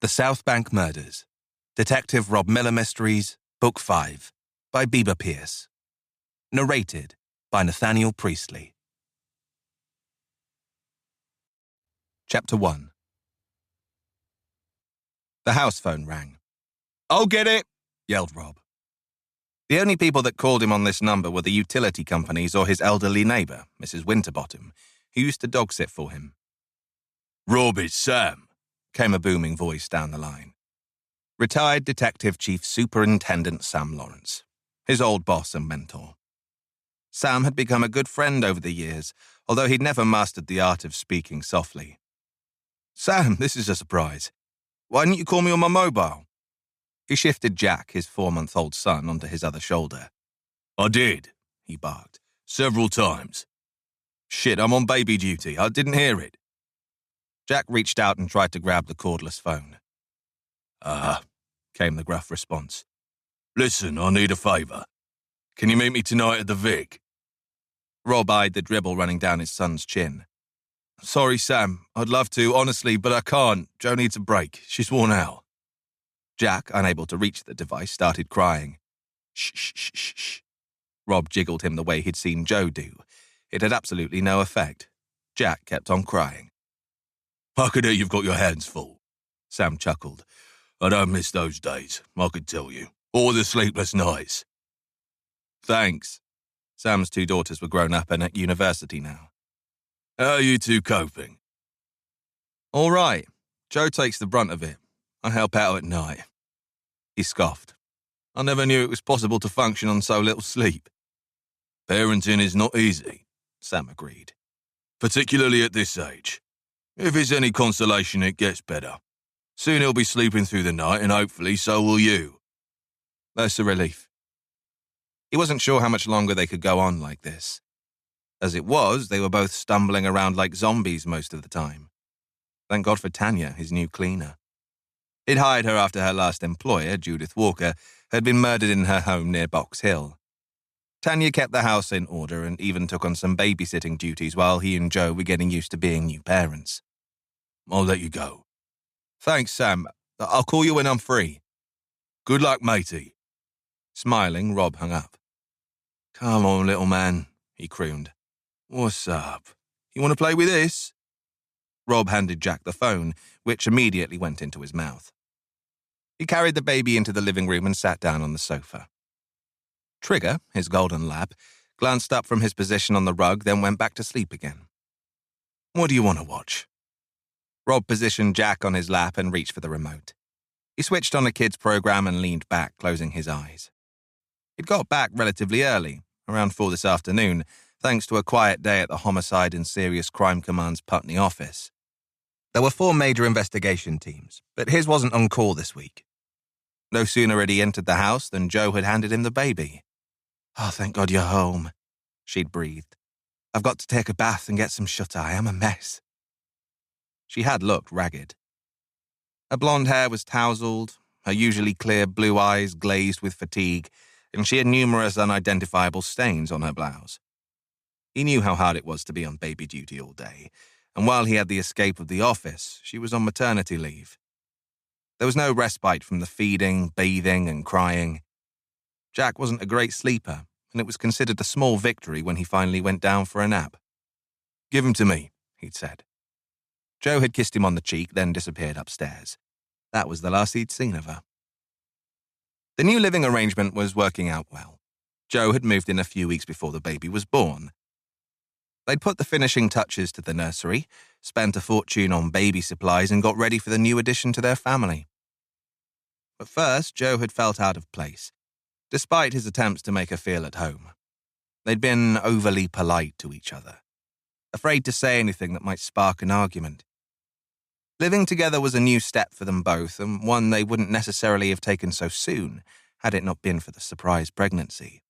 The South Bank Murders, Detective Rob Miller Mysteries, Book 5, by Biba Pearce. Narrated by Nathaniel Priestley. Chapter 1. The house phone rang. "I'll get it," yelled Rob. The only people that called him on this number were the utility companies or his elderly neighbour, Mrs. Winterbottom, who used to dog-sit for him. "Rob, it's Sam," came a booming voice down the line. Retired Detective Chief Superintendent Sam Lawrence, his old boss and mentor. Sam had become a good friend over the years, although he'd never mastered the art of speaking softly. "Sam, this is a surprise. Why didn't you call me on my mobile?" He shifted Jack, his 4-month-old son, onto his other shoulder. "I did," he barked. "Several times." "Shit, I'm on baby duty. I didn't hear it." Jack reached out and tried to grab the cordless phone. Came the gruff response. "Listen, I need a favour. Can you meet me tonight at the Vic?" Rob eyed the dribble running down his son's chin. "Sorry, Sam. I'd love to, honestly, but I can't. Jo needs a break. She's worn out." Jack, unable to reach the device, started crying. "Shh, shh, shh, shh, shh." Rob jiggled him the way he'd seen Jo do. It had absolutely no effect. Jack kept on crying. "I could hear you've got your hands full," Sam chuckled. "I don't miss those days, I could tell you. Or the sleepless nights." "Thanks." Sam's 2 daughters were grown up and at university now. "How are you two coping?" "All right. Jo takes the brunt of it. I help out at night." He scoffed. "I never knew it was possible to function on so little sleep." "Parenting is not easy," Sam agreed. "Particularly at this age. If it's any consolation, it gets better. Soon he'll be sleeping through the night, and hopefully so will you." That's a relief. He wasn't sure how much longer they could go on like this. As it was, they were both stumbling around like zombies most of the time. Thank God for Tanya, his new cleaner. He'd hired her after her last employer, Judith Walker, had been murdered in her home near Box Hill. Tanya kept the house in order and even took on some babysitting duties while he and Jo were getting used to being new parents. "I'll let you go." "Thanks, Sam. I'll call you when I'm free." "Good luck, matey." Smiling, Rob hung up. "Come on, little man," he crooned. "What's up? You want to play with this?" Rob handed Jack the phone, which immediately went into his mouth. He carried the baby into the living room and sat down on the sofa. Trigger, his golden lab, glanced up from his position on the rug, then went back to sleep again. "What do you want to watch?" Rob positioned Jack on his lap and reached for the remote. He switched on a kids' program and leaned back, closing his eyes. He'd got back relatively early, around 4 this afternoon, thanks to a quiet day at the Homicide and Serious Crime Command's Putney office. There were 4 major investigation teams, but his wasn't on call this week. No sooner had he entered the house than Jo had handed him the baby. "Oh, thank God you're home," she'd breathed. "I've got to take a bath and get some shut-eye. I'm a mess." She had looked ragged. Her blonde hair was tousled, her usually clear blue eyes glazed with fatigue, and she had numerous unidentifiable stains on her blouse. He knew how hard it was to be on baby duty all day, and while he had the escape of the office, she was on maternity leave. There was no respite from the feeding, bathing, and crying. Jack wasn't a great sleeper, and it was considered a small victory when he finally went down for a nap. "Give him to me," he'd said. Jo had kissed him on the cheek, then disappeared upstairs. That was the last he'd seen of her. The new living arrangement was working out well. Jo had moved in a few weeks before the baby was born. They'd put the finishing touches to the nursery, spent a fortune on baby supplies, and got ready for the new addition to their family. But first, Jo had felt out of place, despite his attempts to make her feel at home. They'd been overly polite to each other, afraid to say anything that might spark an argument. Living together was a new step for them both, and one they wouldn't necessarily have taken so soon had it not been for the surprise pregnancy.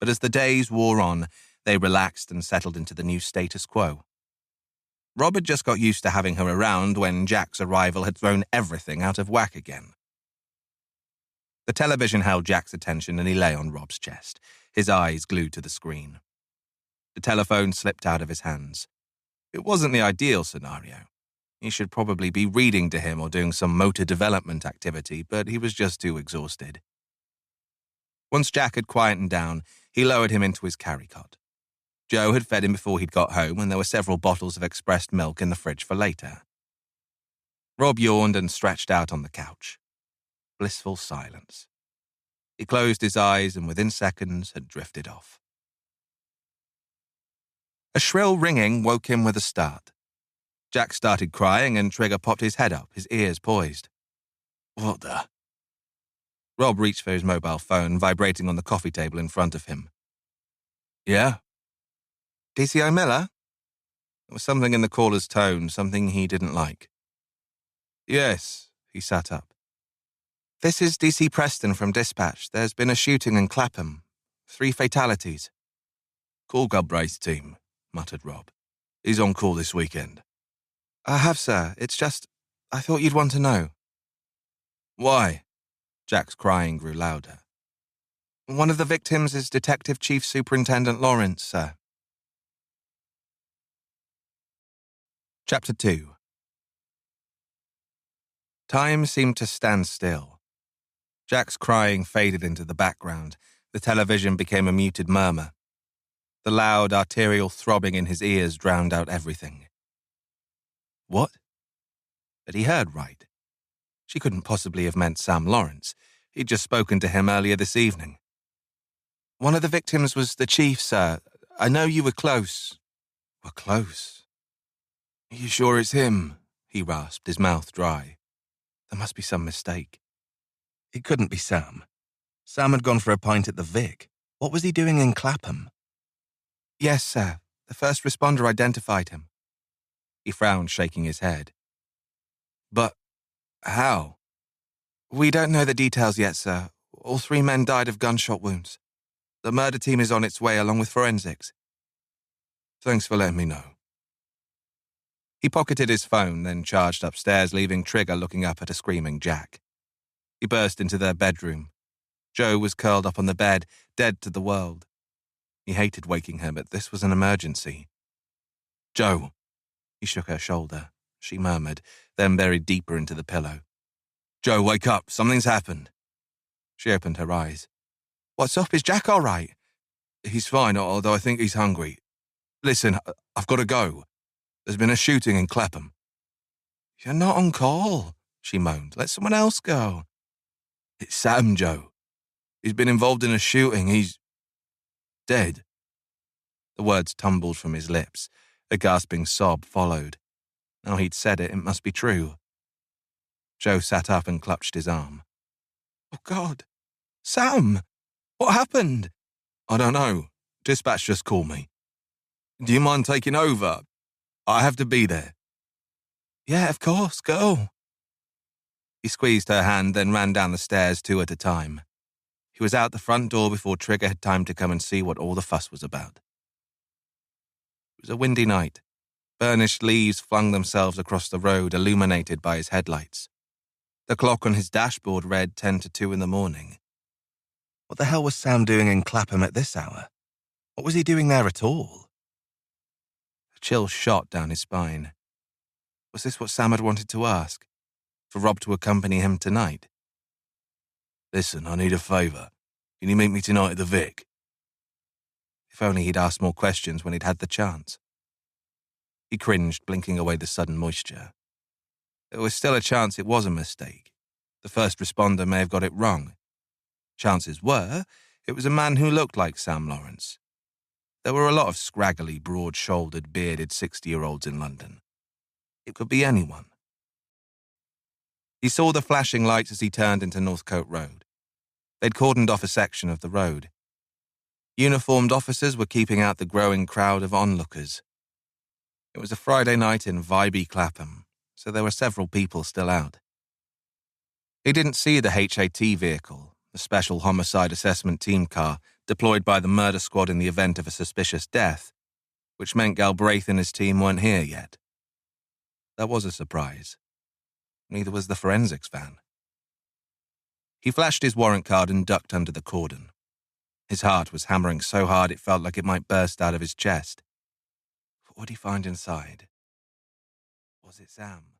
But as the days wore on, they relaxed and settled into the new status quo. Rob had just got used to having her around when Jack's arrival had thrown everything out of whack again. The television held Jack's attention and he lay on Rob's chest, his eyes glued to the screen. The telephone slipped out of his hands. It wasn't the ideal scenario. He should probably be reading to him or doing some motor development activity, but he was just too exhausted. Once Jack had quietened down, he lowered him into his carry cot. Joe had fed him before he'd got home, and there were several bottles of expressed milk in the fridge for later. Rob yawned and stretched out on the couch. Blissful silence. He closed his eyes and within seconds had drifted off. A shrill ringing woke him with a start. Jack started crying and Trigger popped his head up, his ears poised. What the? Rob reached for his mobile phone, vibrating on the coffee table in front of him. Yeah? DCI Miller? There was something in the caller's tone, something he didn't like. Yes, he sat up. This is DC Preston from Dispatch. There's been a shooting in Clapham. 3 fatalities. Call Galbraith's team, muttered Rob. He's on call this weekend. I have, sir. It's just, I thought you'd want to know. Why? Jack's crying grew louder. One of the victims is Detective Chief Superintendent Lawrence, sir. Chapter 2. Time seemed to stand still. Jack's crying faded into the background. The television became a muted murmur. The loud, arterial throbbing in his ears drowned out everything. What? But he heard right. She couldn't possibly have meant Sam Lawrence. He'd just spoken to him earlier this evening. One of the victims was the chief, sir. I know you were close. We're close. Are you sure it's him? He rasped, his mouth dry. There must be some mistake. It couldn't be Sam. Sam had gone for a pint at the Vic. What was he doing in Clapham? Yes, sir. The first responder identified him. He frowned, shaking his head. But how? We don't know the details yet, sir. All 3 men died of gunshot wounds. The murder team is on its way along with forensics. Thanks for letting me know. He pocketed his phone, then charged upstairs, leaving Trigger looking up at a screaming Jack. He burst into their bedroom. Joe was curled up on the bed, dead to the world. He hated waking her, but this was an emergency. Joe. He shook her shoulder. She murmured, then buried deeper into the pillow. Joe, wake up. Something's happened. She opened her eyes. What's up? Is Jack all right? He's fine, although I think he's hungry. Listen, I've got to go. There's been a shooting in Clapham. You're not on call, she moaned. Let someone else go. It's Sam, Joe. He's been involved in a shooting. He's dead. The words tumbled from his lips. A gasping sob followed. Now he'd said it, it must be true. Joe sat up and clutched his arm. Oh, God. Sam! What happened? I don't know. Dispatch just called me. Do you mind taking over? I have to be there. Yeah, of course. Go. He squeezed her hand, then ran down the stairs 2 at a time. He was out the front door before Trigger had time to come and see what all the fuss was about. It was a windy night. Burnished leaves flung themselves across the road, illuminated by his headlights. The clock on his dashboard read 10 to 2 in the morning. What the hell was Sam doing in Clapham at this hour? What was he doing there at all? A chill shot down his spine. Was this what Sam had wanted to ask? For Rob to accompany him tonight? Listen, I need a favour. Can you meet me tonight at the Vic? If only he'd asked more questions when he'd had the chance. He cringed, blinking away the sudden moisture. There was still a chance it was a mistake. The first responder may have got it wrong. Chances were, it was a man who looked like Sam Lawrence. There were a lot of scraggly, broad-shouldered, bearded 60-year-olds in London. It could be anyone. He saw the flashing lights as he turned into Northcote Road. They'd cordoned off a section of the road. Uniformed officers were keeping out the growing crowd of onlookers. It was a Friday night in vibey Clapham, so there were several people still out. He didn't see the HAT vehicle, the Special Homicide Assessment Team car, deployed by the murder squad in the event of a suspicious death, which meant Galbraith and his team weren't here yet. That was a surprise. Neither was the forensics van. He flashed his warrant card and ducked under the cordon. His heart was hammering so hard it felt like it might burst out of his chest. What would he find inside? Was it Sam?